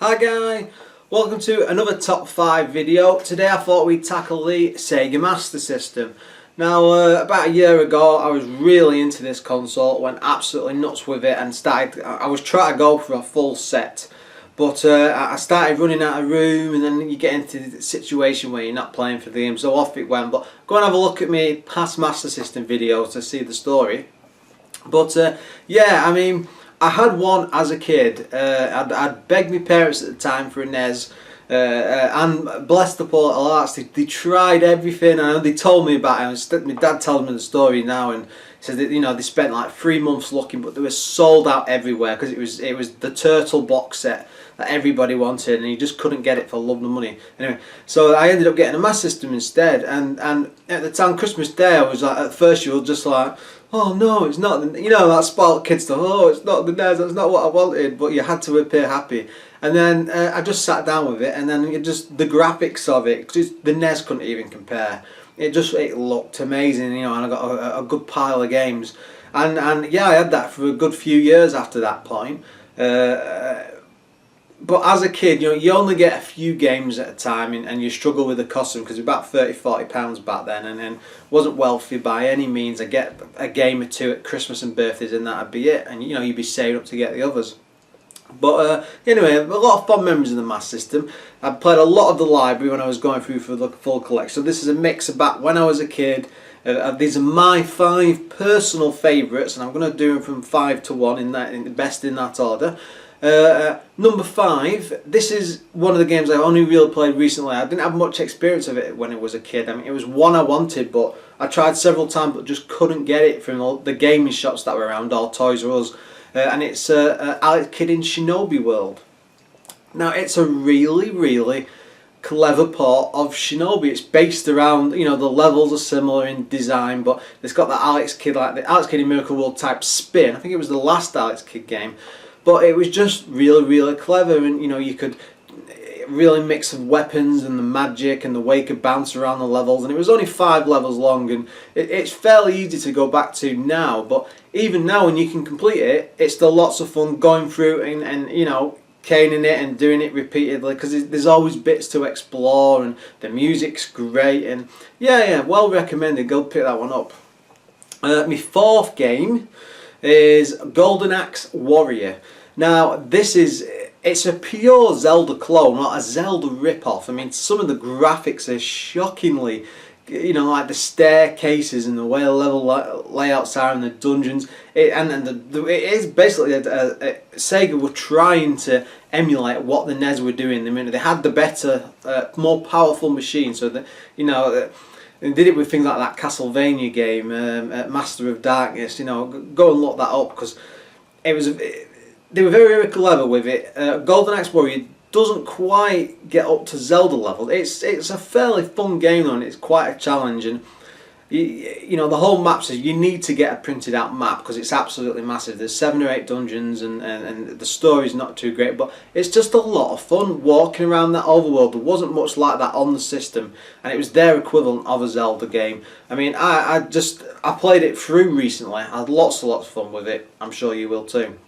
Hi guys, welcome to another top 5 video. Today I thought we'd tackle the Sega Master System. Now about a year ago I was really into this console, went absolutely nuts with it and I was trying to go for a full set. But I started running out of room, and then you get into the situation where you're not playing for the game, so off it went. But go and have a look at my past Master System videos to see the story. But yeah, I mean, I had one as a kid. I'd begged my parents at the time for a NES, and bless the poor little hearts, they tried everything. I know they told me about it. My dad tells me the story now, and says that, you know, they spent like 3 months looking, but they were sold out everywhere because it was the Turtle box set that everybody wanted, and you just couldn't get it for love nor money. Anyway, so I ended up getting a Master System instead, and at the time Christmas Day I was like, at first you were just like, oh no, it's not the, you know, that spoiled kid stuff, oh it's not the NES, that's not what I wanted, but you had to appear happy. And then I just sat down with it, and then the graphics of it, cause the NES couldn't even compare. It looked amazing, you know, and I got a good pile of games, and yeah, I had that for a good few years after that point. But as a kid, you know, you only get a few games at a time, and you struggle with the cost because it was about £30–40 back then, and wasn't wealthy by any means. I get a game or two at Christmas and birthdays, and that'd be it, and you know, you'd be saving up to get the others. But anyway, a lot of fun memories of the Master System. I played a lot of the library when I was going through for the full collection. So this is a mix about when I was a kid. These are my 5 personal favourites, and I'm going to do them from 5 to 1 in the best in that order. Number 5, this is one of the games I only really played recently. I didn't have much experience of it when I was a kid. I mean, it was one I wanted, but I tried several times but just couldn't get it from all the gaming shops that were around, or Toys R Us. And it's Alex Kidd in Shinobi World. Now it's a really clever port of Shinobi. It's based around, you know, the levels are similar in design, but it's got the Alex Kidd, like the Alex Kidd in Miracle World type spin. I think it was the last Alex Kidd game, but it was just really clever, and you know, you could really mix of weapons and the magic and the way you could bounce around the levels, and it was only 5 levels long, and it's fairly easy to go back to now, but even now when you can complete it, it's still lots of fun going through and you know, caning it and doing it repeatedly, because there's always bits to explore, and the music's great, and yeah, well recommended. Go pick that one up. My 4th game is Golden Axe Warrior. Now it's a pure Zelda clone, not a Zelda rip-off. I mean, some of the graphics are shockingly, you know, like the staircases and the way the level layouts are and the dungeons. It is basically Sega were trying to emulate what the NES were doing. I mean, they had the better, more powerful machine, so that, you know, they did it with things like that Castlevania game, Master of Darkness. You know, go and look that up, because they were very clever with it. Golden Axe Warrior doesn't quite get up to Zelda level. It's a fairly fun game though, and it's quite a challenge. And you know, the whole map says you need to get a printed out map because it's absolutely massive. There's 7 or 8 dungeons, and the story's not too great, but it's just a lot of fun walking around that overworld. There wasn't much like that on the system, and it was their equivalent of a Zelda game. I mean, I played it through recently. I had lots of fun with it. I'm sure you will too.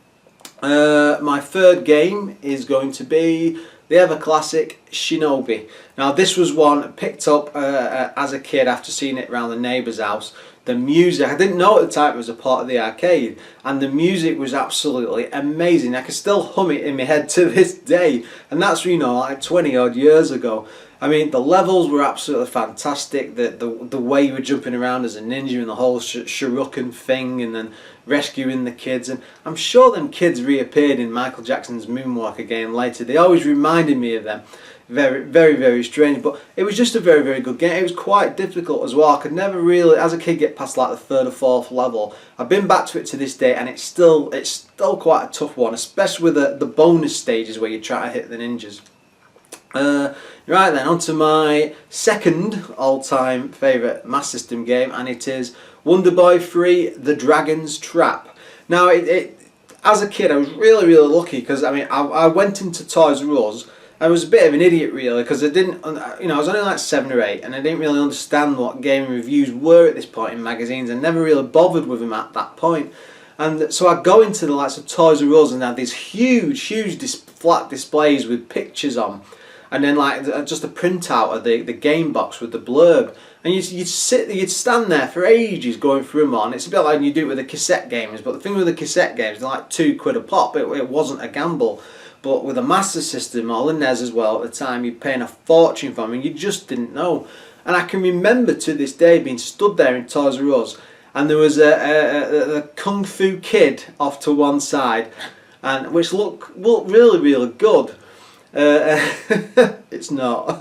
My 3rd game is going to be the ever classic Shinobi. Now this was one picked up as a kid after seeing it around the neighbour's house. The music, I didn't know at the time it was a part of the arcade, and the music was absolutely amazing. I can still hum it in my head to this day, and that's, you know, like 20 odd years ago. I mean, the levels were absolutely fantastic. The way you were jumping around as a ninja and the whole shuriken thing, and then rescuing the kids. And I'm sure them kids reappeared in Michael Jackson's Moonwalker game later. They always reminded me of them. Very strange. But it was just a very good game. It was quite difficult as well. I could never really, as a kid, get past like the 3rd or 4th level. I've been back to it to this day, and it's still quite a tough one, especially with the bonus stages where you try to hit the ninjas. Right then, on to my 2nd all-time favourite Master System game, and it is Wonder Boy 3: The Dragon's Trap. Now, as a kid, I was really lucky, because I mean, I went into Toys R Us. I was a bit of an idiot really, because I didn't, you know, I was only like 7 or 8, and I didn't really understand what gaming reviews were at this point in magazines. I never really bothered with them at that point. And so I go into the likes of Toys R Us, and they have these huge flat displays with pictures on, and then like just a printout of the game box with the blurb. And you'd stand there for ages going through them on. It's a bit like you do it with the cassette games, but the thing with the cassette games, they're like £2 a pop. It wasn't a gamble. But with a Master System, or the NES as well at the time, you're paying a fortune for them, and you just didn't know. And I can remember to this day being stood there in Toys R Us, and there was a Kung Fu Kid off to one side, and which looked really, really good. It's not.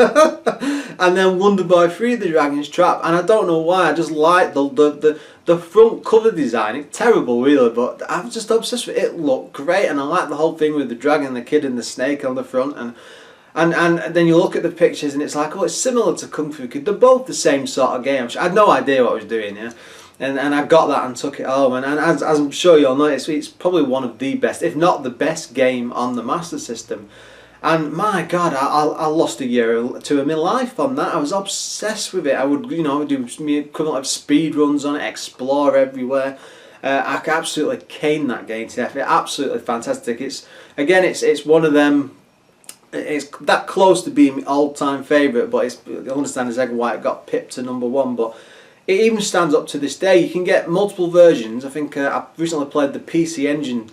And then Wonder Boy 3: The Dragon's Trap, and I don't know why, I just like the front cover design. It's terrible really, but I'm just obsessed with it. It looked great, and I like the whole thing with the dragon, the kid and the snake on the front, and then you look at the pictures and it's like, oh, it's similar to Kung Fu Kid. They're both the same sort of game. I had no idea what I was doing, yeah. And I got that and took it home, and as I'm sure you'll notice, it's probably one of the best, if not the best game on the Master System. And my God, I lost a year or two of my life on that. I was obsessed with it. I would, do me equivalent of speed runs on it, explore everywhere. I could absolutely cane that game to death. It's absolutely fantastic. It's one of them. It's that close to being my all-time favourite, but I understand exactly why it got pipped to #1. But it even stands up to this day. You can get multiple versions. I think I recently played the PC Engine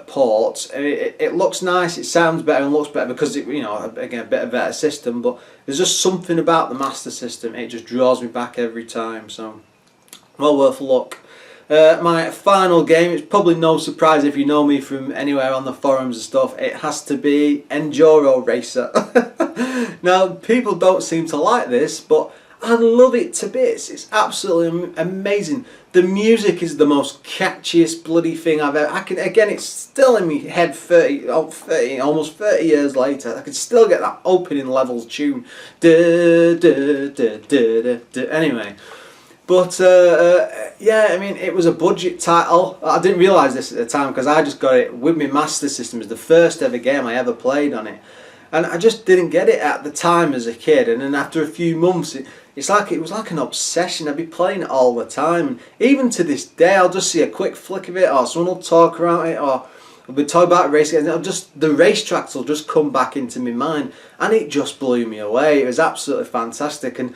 port. It looks nice, it sounds better and looks better because it, again, a better system, but there's just something about the Master System, it just draws me back every time, so well worth a look. My final game, it's probably no surprise if you know me from anywhere on the forums and stuff, it has to be Enduro Racer. Now people don't seem to like this, but I love it to bits. It's absolutely amazing. The music is the most catchiest bloody thing I've ever. Again, it's still in my head 30, almost 30 years later. I can still get that opening levels tune. Anyway, but yeah, I mean, it was a budget title. I didn't realise this at the time because I just got it with my Master System. It was the first ever game I ever played on it. And I just didn't get it at the time as a kid, and then after a few months it was like an obsession. I'd be playing it all the time, and even to this day I'll just see a quick flick of it, or someone will talk around it, or we'll talk about racing, and the racetracks will just come back into my mind, and it just blew me away. It was absolutely fantastic, and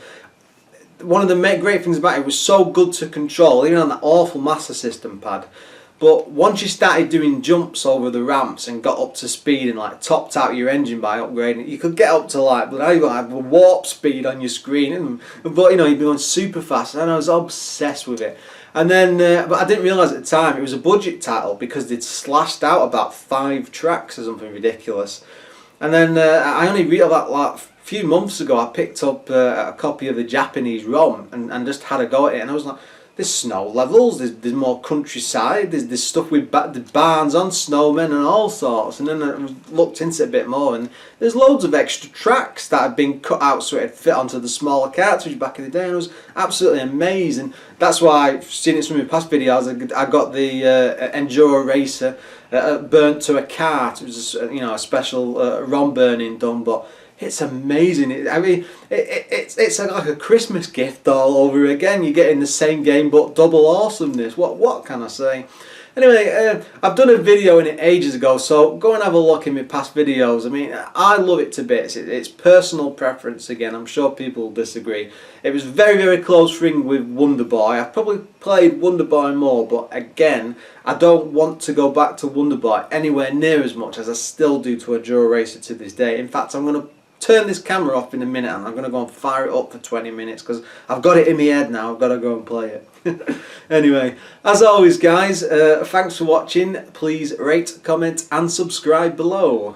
one of the great things about it was so good to control, even on that awful Master System pad. But once you started doing jumps over the ramps and got up to speed and like topped out your engine by upgrading it, you could get up to like, but now you've got like a warp speed on your screen, but you'd be going super fast, and I was obsessed with it. And then, but I didn't realise at the time it was a budget title because they'd slashed out about 5 tracks or something ridiculous. And then I only realized that like a few months ago I picked up a copy of the Japanese ROM and just had a go at it, and I was like, there's snow levels, there's more countryside, there's stuff with the barns on, snowmen and all sorts, and then I looked into it a bit more, and there's loads of extra tracks that had been cut out so it'd fit onto the smaller cartridge back in the day, and it was absolutely amazing. That's why I've seen it from my past videos. I got the Enduro Racer burnt to a cart. It was a special ROM burning done, but it's amazing. It's like a Christmas gift all over again. You're getting the same game but double awesomeness. What can I say? Anyway, I've done a video in it ages ago, so go and have a look in my past videos. I mean, I love it to bits. It's personal preference again. I'm sure people will disagree. It was very, very close ring with Wonder Boy. I've probably played Wonder Boy more, but again, I don't want to go back to Wonder Boy anywhere near as much as I still do to Enduro Racer to this day. In fact, I'm going to turn this camera off in a minute and I'm going to go and fire it up for 20 minutes because I've got it in my head now. I've got to go and play it. Anyway, as always guys, thanks for watching. Please rate, comment and subscribe below.